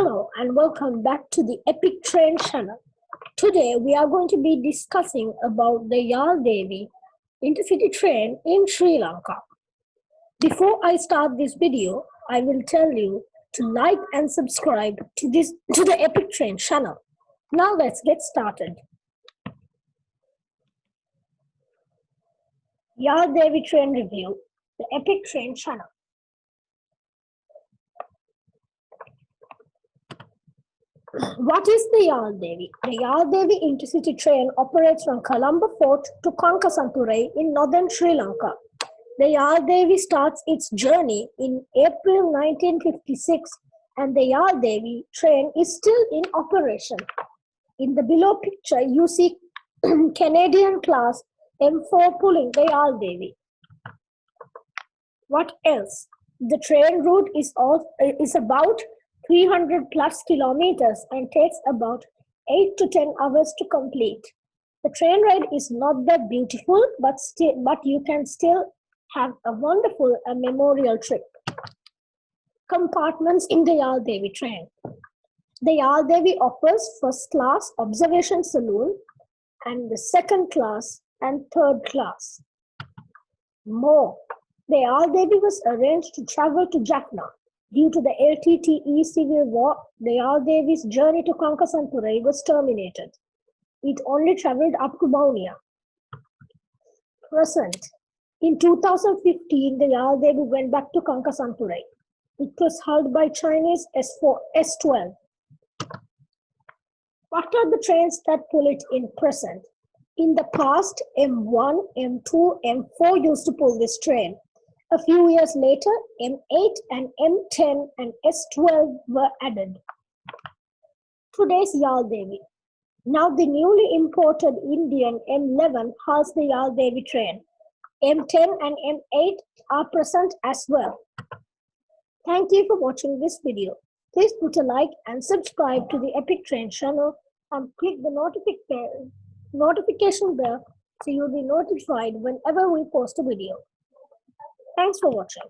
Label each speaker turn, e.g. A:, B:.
A: Hello and welcome back to the Epic Train channel. Today we are going to be discussing about the Yal Devi intercity train in Sri Lanka. Before I start this video, I will tell you to like and subscribe to the Epic Train channel. Now let's get started. Yal Devi train review, the Epic Train channel. What is the Yal Devi? The Yal Devi intercity train operates from Colombo Fort to Kankasanturai in northern Sri Lanka. The Yal Devi starts its journey in April 1956 and the Yal Devi train is still in operation. In the below picture, you see Canadian class M4 pulling the Yal Devi. What else? The train route is about 300 plus kilometers and takes about 8 to 10 hours to complete. The train ride is not that beautiful, but you can still have a wonderful memorial trip. Compartments in the Yal Devi train. The Yal Devi offers first class observation saloon and the second class and third class. More. The Yal Devi was arranged to travel to Jaffna. Due to the LTTE civil war, the Yal Devi's journey to Kankasanturai was terminated. It only travelled up to Baunia. Present. In 2015, the Yal Devi went back to Kankasanturai. It was held by Chinese S12. What are the trains that pull it in present? In the past, M1, M2, M4 used to pull this train. A few years later, M8 and M10 and S12 were added. Today's Yal Devi. Now the newly imported Indian M11 hauls the Yal Devi train. M10 and M8 are present as well. Thank you for watching this video. Please put a like and subscribe to the Epic Train channel and click the notification bell so you'll be notified whenever we post a video. Thanks for watching.